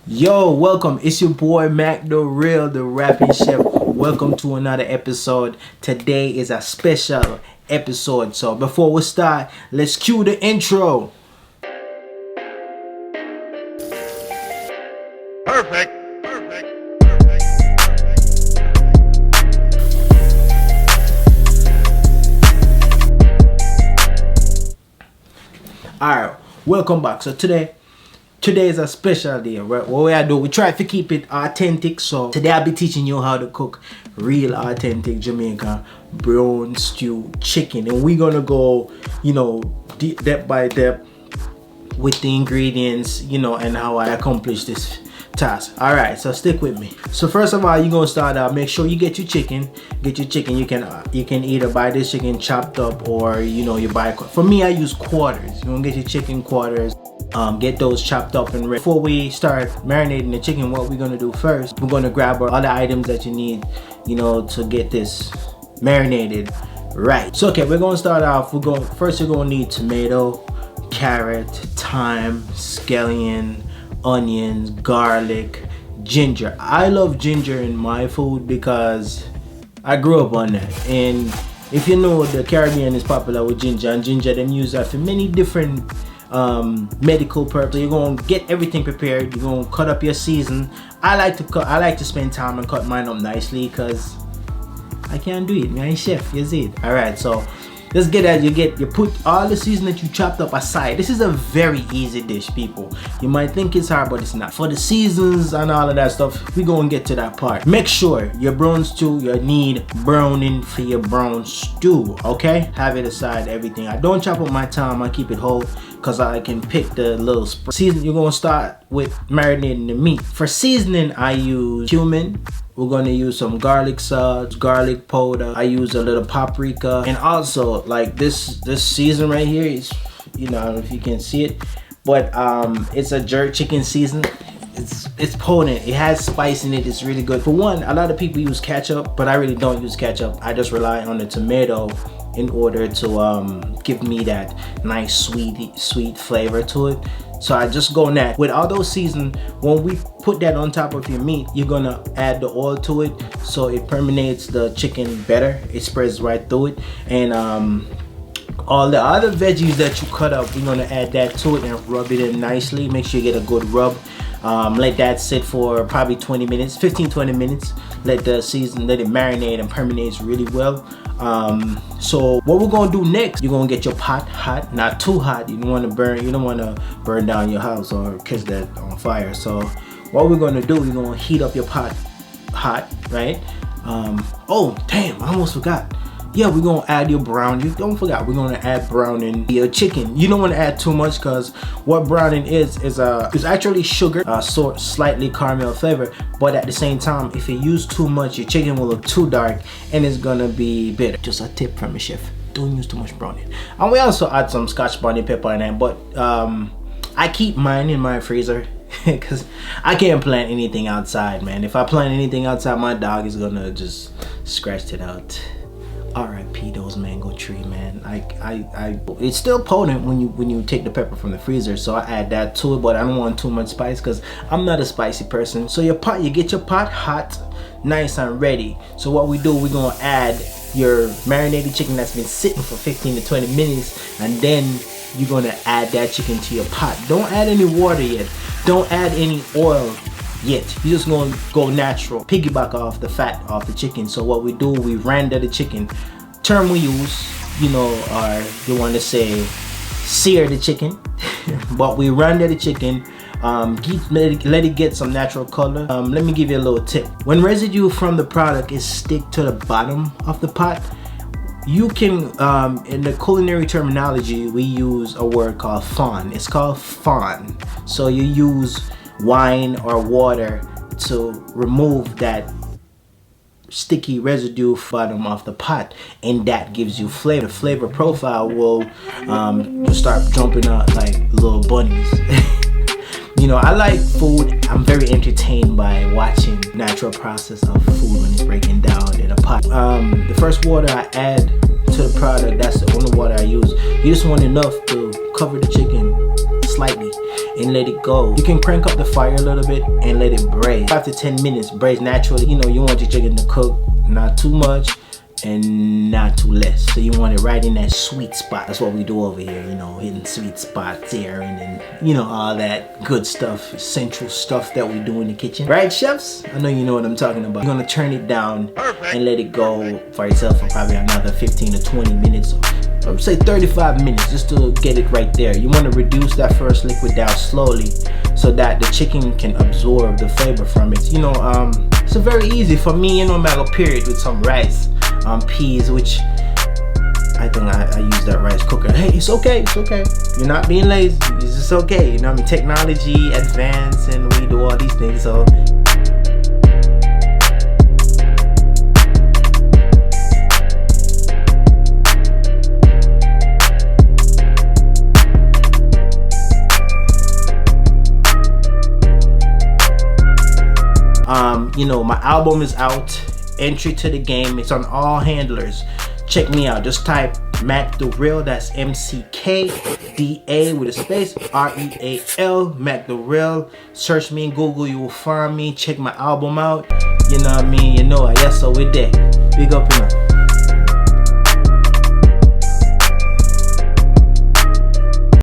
Yo, welcome. It's your boy Mac the Real, the rapping chef. Welcome to another episode. Today is a special episode. So before we start, let's cue the intro. Perfect. Alright, welcome back. So today is a special day. What we try to keep it authentic. So today I'll be teaching you how to cook real authentic Jamaican brown stew chicken, and we're gonna go, depth by depth with the ingredients, and how I accomplish this task. All right, so stick with me. So first of all, you're gonna start out. Make sure you get your chicken. You can either buy this chicken chopped up, or you buy. For me, I use quarters. You're gonna get your chicken quarters. Get those chopped up and ready. Before we start marinating the chicken, what we're gonna do first, we're gonna grab all the items that you need, to get this marinated right. So okay, we're gonna start off. First you're gonna need tomato, carrot, thyme, scallion, onions, garlic, ginger. I love ginger in my food because I grew up on that. And if you know, the Caribbean is popular with ginger, and ginger them use that for many different medical purposes. You're gonna get everything prepared. You're gonna cut up your season. I like to spend time and cut mine up nicely because I can't do it. I'm a chef, you see it. Alright, so let's get at you put all the season that you chopped up aside. This is a very easy dish, people. You might think it's hard, but it's not. For the seasons and all of that stuff, we're gonna get to that part. Make sure your brown stew, you need browning for your brown stew, okay? Have it aside, everything. I don't chop up my thyme, I keep it whole because I can pick the little season. You're gonna start with marinating the meat. For seasoning, I use cumin. We're gonna use some garlic salt, garlic powder. I use a little paprika, and also like this season right here is, I don't know if you can see it, but it's a jerk chicken season. It's potent. It has spice in it. It's really good. For one, a lot of people use ketchup, but I really don't use ketchup. I just rely on the tomato in order to give me that nice sweet flavor to it. So I just go on that. With all those seasons, when we put that on top of your meat, you're gonna add the oil to it so it permeates the chicken better. It spreads right through it. And all the other veggies that you cut up, we're gonna add that to it and rub it in nicely. Make sure you get a good rub. Let that sit for probably 20 minutes, 15-20 minutes. Let it marinate and permeates really well. So what we're gonna do next, you're gonna get your pot hot, not too hot. You don't want to burn down your house or catch that on fire. So what we're gonna do, we're gonna heat up your pot hot, right? Oh damn, I almost forgot. Yeah, we're gonna add your brown. You don't forget, we're gonna add browning your chicken. You don't want to add too much because what browning is actually sugar, slightly caramel flavor. But at the same time, if you use too much, your chicken will look too dark and it's gonna be bitter. Just a tip from a chef: don't use too much browning. And we also add some Scotch bonnet pepper in it, but I keep mine in my freezer because I can't plant anything outside, man. If I plant anything outside, my dog is gonna just scratch it out. R.I.P. those mango tree, man. It's still potent when you take the pepper from the freezer, so I add that to it, but I don't want too much spice because I'm not a spicy person. So you get your pot hot, nice and ready. So what we do, we're gonna add your marinated chicken that's been sitting for 15 to 20 minutes, and then you're gonna add that chicken to your pot. Don't add any water yet. Don't add any oil yet. You're just gonna go natural, piggyback off the fat off the chicken. So what we do, we render the chicken. Term we use, or you want to say sear the chicken, but we render the chicken. Let it get some natural color. Let me give you a little tip. When residue from the product is stick to the bottom of the pot, you can, in the culinary terminology, we use a word called fond. It's called fond. So you use wine or water to remove that sticky residue bottom of the pot, and that gives you flavor. The flavor profile will start jumping out like little bunnies. I like food. I'm very entertained by watching natural process of food when it's breaking down in a pot. The first water I add to the product, that's the only water I use. You just want enough to cover the chicken slightly, and let it go. You can crank up the fire a little bit and let it braise. 5 to 10 minutes, braise naturally. You know, you want your chicken to cook not too much and not too less. So you want it right in that sweet spot. That's what we do over here, you know, hitting sweet spots there and then, you know, all that good stuff, essential stuff that we do in the kitchen. Right, chefs? I know you know what I'm talking about. You're gonna turn it down and let it go for itself for probably another 15 to 20 minutes. I would say 35 minutes just to get it right there. You want to reduce that first liquid down slowly so that the chicken can absorb the flavor from it. You know, it's very easy for me, you know, I go period with some rice, peas, which I think I use that rice cooker. Hey, it's okay, it's okay. You're not being lazy, it's just okay. You know what I mean? Technology advance and we do all these things, so. You know, my album is out, Entry to the Game. It's on all handlers. Check me out. Just type Mac the Real. That's MCKDA with a space, REAL, Mac the Real. Search me in Google, you will find me. Check my album out. You know what I mean? You know, yes, so we're there. Big up, you know.